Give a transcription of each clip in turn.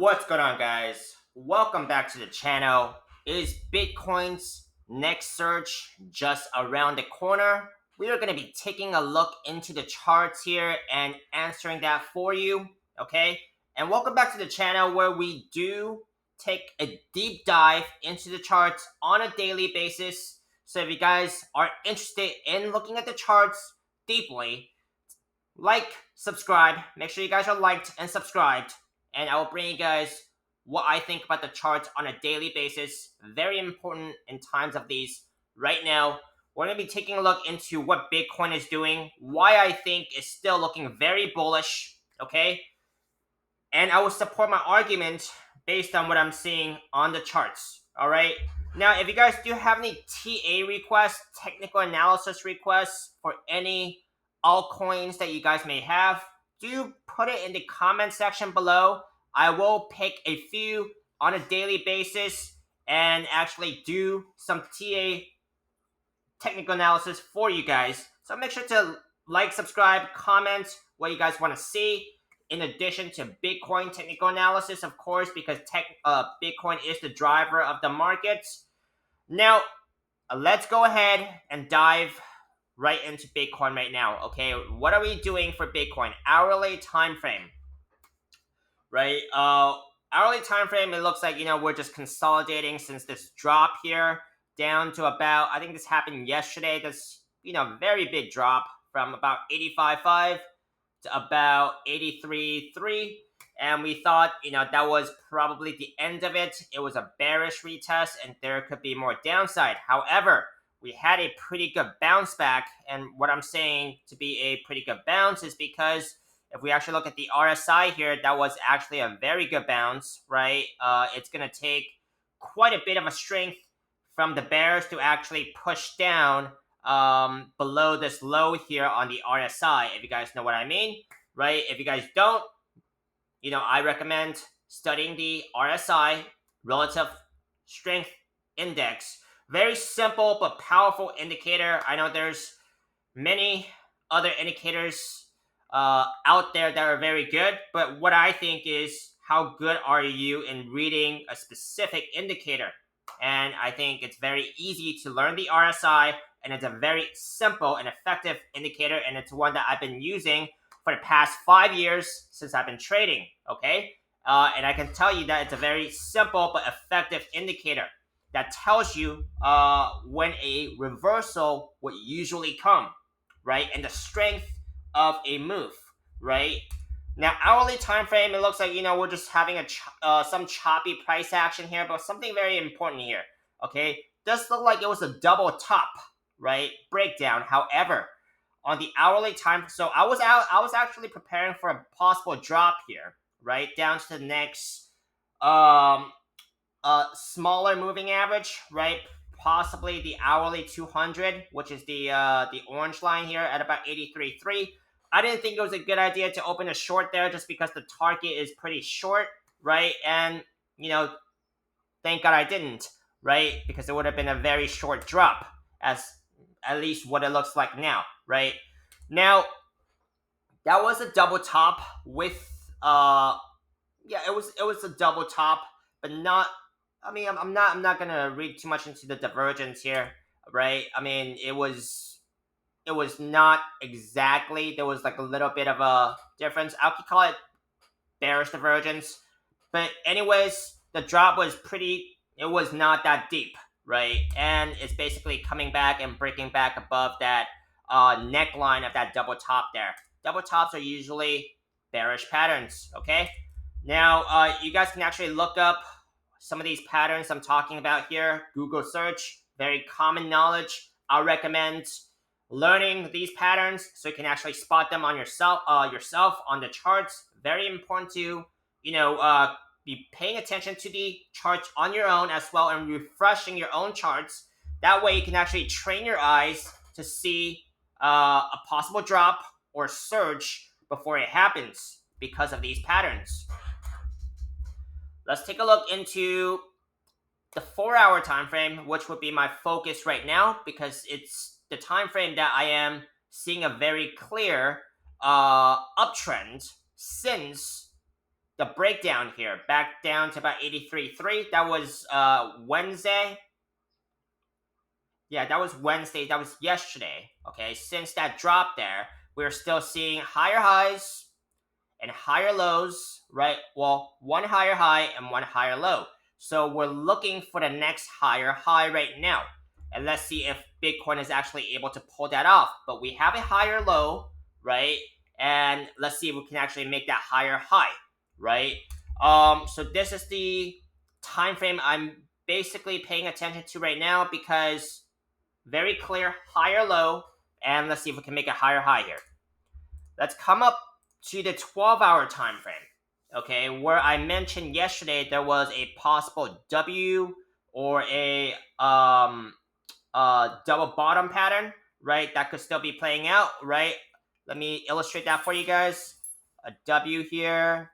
What's going on, guys? Welcome back to the channel. Is Bitcoin's next surge just around the corner? We are going to be taking a look into the charts here and answering that for you, okay? And welcome back to the channel where we do take a deep dive into the charts on a daily basis. So if you guys are interested in looking at the charts deeply, subscribe, make sure you guys are liked and subscribed, and I will bring you guys what I think about the charts on a daily basis. Very important in times of these. Right now, we're going to be taking a look into what Bitcoin is doing, why I think it's still looking very bullish, okay? And I will support my argument based on what I'm seeing on the charts, all right? Now, if you guys do have any TA requests, technical analysis requests for any altcoins that you guys may have, do put it in the comment section below. I will pick a few on a daily basis and actually do some TA technical analysis for you guys. So make sure to like, subscribe, comment what you guys want to see. In addition to Bitcoin technical analysis, of course, because Bitcoin is the driver of the markets. Now, let's go ahead and dive right into Bitcoin right now. Okay, what are we doing for Bitcoin? Hourly time frame, right? Hourly time frame. It looks like we're just consolidating since this drop here down to about. I think this happened yesterday. This very big drop from about 85.5 to about 83.3, and we thought that was probably the end of it. It was a bearish retest and there could be more downside. However, we had a pretty good bounce back, and what I'm saying to be a pretty good bounce is because if we actually look at the RSI here, that was actually a very good bounce, right? It's going to take quite a bit of a strength from the bears to actually push down below this low here on the RSI, if you guys know what I mean, right? If you guys don't, I recommend studying the RSI, Relative Strength Index. Very simple but powerful indicator. I know there's many other indicators out there that are very good, but what I think is how good are you in reading a specific indicator? And I think it's very easy to learn the RSI, and it's a very simple and effective indicator, and it's one that I've been using for the past 5 years since I've been trading, okay? And I can tell you that it's a very simple but effective indicator that tells you when a reversal would usually come, right? And the strength of a move, right? Now, hourly time frame, it looks like, we're just having some choppy price action here, but something very important here, okay? Does look like it was a double top, right? Breakdown. However, on the hourly time, so I was actually preparing for a possible drop here, right? Down to the next smaller moving average, right? Possibly the hourly 200, which is the orange line here at about 83.3. I didn't think it was a good idea to open a short there just because the target is pretty short, right? And, thank God I didn't, right? Because it would have been a very short drop, as at least what it looks like now, right? Now, that was a double top with, it was a double top, but not, I'm not gonna read too much into the divergence here, right? I mean, it was not exactly. There was like a little bit of a difference. I could call it bearish divergence. But anyways, the drop was it was not that deep, right? And it's basically coming back and breaking back above that neckline of that double top there. Double tops are usually bearish patterns, okay? Now, you guys can actually look up some of these patterns I'm talking about here. Google search, very common knowledge. I recommend learning these patterns so you can actually spot them on yourself on the charts. Very important to be paying attention to the charts on your own as well, and refreshing your own charts. That way you can actually train your eyes to see a possible drop or surge before it happens because of these patterns. Let's take a look into the 4-hour time frame, which would be my focus right now because it's the time frame that I am seeing a very clear uptrend since the breakdown here back down to about 83.3. That was Wednesday. Yeah, that was Wednesday. That was yesterday. Okay, since that drop there, we're still seeing higher highs and higher lows, right? Well, one higher high and one higher low. So we're looking for the next higher high right now. And let's see if Bitcoin is actually able to pull that off. But we have a higher low, right? And let's see if we can actually make that higher high, right? So this is the time frame I'm basically paying attention to right now, because very clear higher low, and let's see if we can make a higher high here. Let's come up to the 12-hour time frame. Okay, where I mentioned yesterday there was a possible W or a double bottom pattern, right? That could still be playing out, right? Let me illustrate that for you guys. A W here.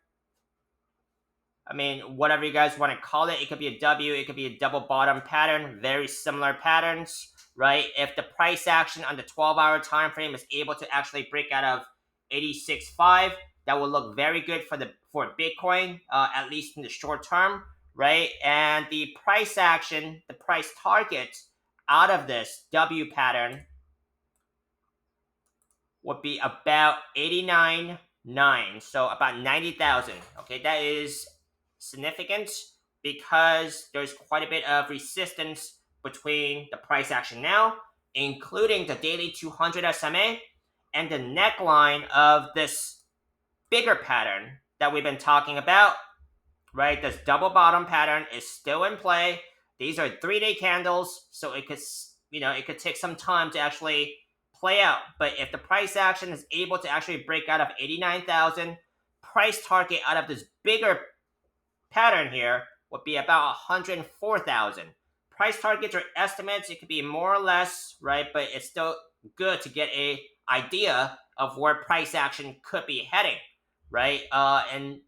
I mean, whatever you guys want to call it. It could be a W, it could be a double bottom pattern, very similar patterns, right? If the price action on the 12-hour time frame is able to actually break out of 86.5, that will look very good for Bitcoin, at least in the short term, right? And the price action, the price target out of this W pattern would be about 89.9, so about 90,000. Okay, that is significant because there's quite a bit of resistance between the price action now, including the daily 200 SMA and the neckline of this bigger pattern that we've been talking about, right? This double bottom pattern is still in play. These are 3-day candles, so it could take some time to actually play out. But if the price action is able to actually break out of 89,000, price target out of this bigger pattern here would be about 104,000. Price targets are estimates. It could be more or less, right? But it's still good to get a idea of where price action could be heading, right? And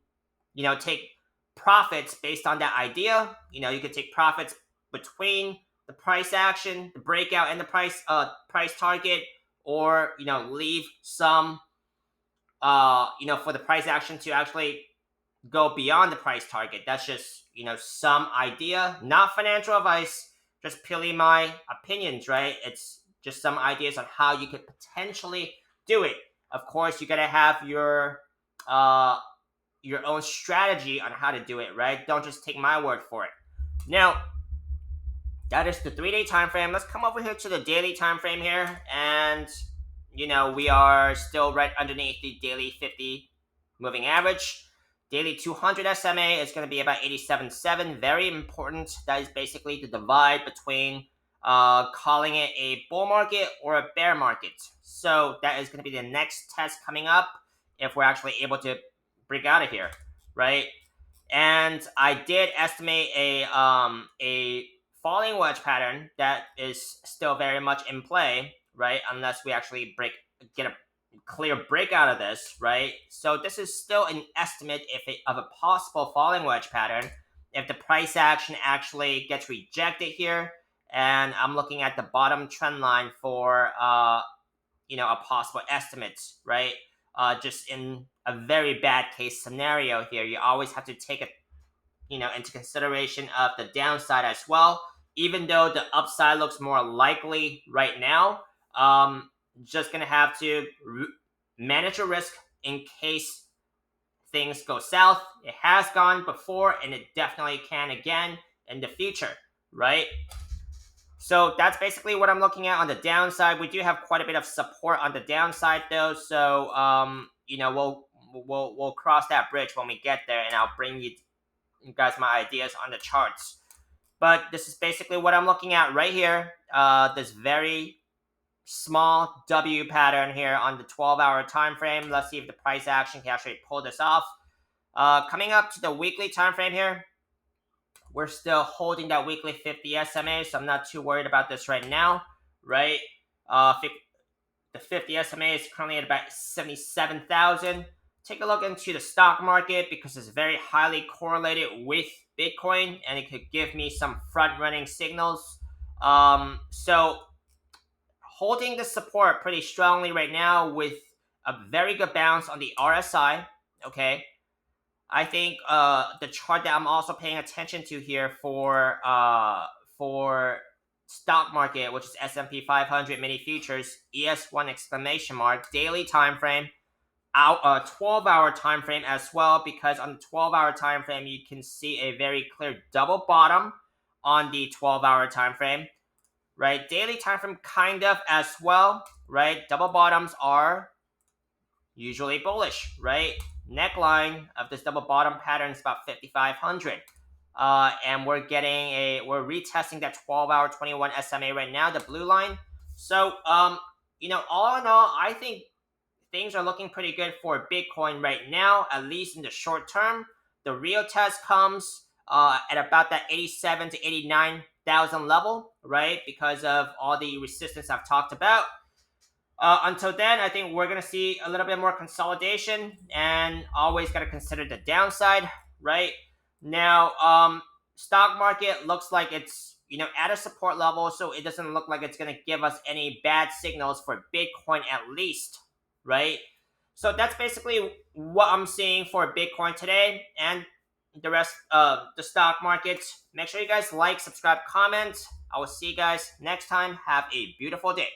take profits based on that idea. You could take profits between the price action, the breakout, and the price target, or leave some for the price action to actually go beyond the price target. That's just some idea, not financial advice, just purely my opinions, right? It's just some ideas on how you could potentially do it. Of course, you gotta have your own strategy on how to do it, right? Don't just take my word for it. Now, that is the 3-day time frame. Let's come over here to the daily time frame here, and we are still right underneath the daily 50 moving average. Daily 200 SMA is going to be about 87.7. Very important. That is basically the divide between calling it a bull market or a bear market. So that is going to be the next test coming up if we're actually able to break out of here, right? And I did estimate a falling wedge pattern that is still very much in play, right? Unless we actually get a clear breakout of this, right? So this is still an estimate of a possible falling wedge pattern if the price action actually gets rejected here. And I'm looking at the bottom trend line for a possible estimate, right? Just in a very bad case scenario here, you always have to take it into consideration of the downside as well. Even though the upside looks more likely right now, just gonna have to manage your risk in case things go south. It has gone before, and it definitely can again in the future, right? So that's basically what I'm looking at on the downside. We do have quite a bit of support on the downside, though. So we'll cross that bridge when we get there, and I'll bring you guys my ideas on the charts. But this is basically what I'm looking at right here. This very small W pattern here on the 12-hour time frame. Let's see if the price action can actually pull this off. Coming up to the weekly time frame here, we're still holding that weekly 50 SMA, so I'm not too worried about this right now, right? The 50 SMA is currently at about 77,000. Take a look into the stock market because it's very highly correlated with Bitcoin, and it could give me some front-running signals. So holding the support pretty strongly right now with a very good bounce on the RSI, okay? I think the chart that I'm also paying attention to here for stock market, which is S&P 500 mini futures, ES1 exclamation mark, daily time frame, out 12-hour time frame as well, because on the 12-hour time frame you can see a very clear double bottom on the 12-hour time frame, right? Daily time frame kind of as well, right? Double bottoms are usually bullish, right? Neckline of this double bottom pattern is about 5,500. And we're retesting that 12-hour 21 SMA right now, the blue line. So, all in all, I think things are looking pretty good for Bitcoin right now, at least in the short term. The real test comes at about that 87 to 89,000 level, right? Because of all the resistance I've talked about. Until then, I think we're going to see a little bit more consolidation, and always got to consider the downside, right? Now, stock market looks like it's at a support level, so it doesn't look like it's going to give us any bad signals for Bitcoin at least, right? So that's basically what I'm seeing for Bitcoin today and the rest of the stock market. Make sure you guys like, subscribe, comment. I will see you guys next time. Have a beautiful day.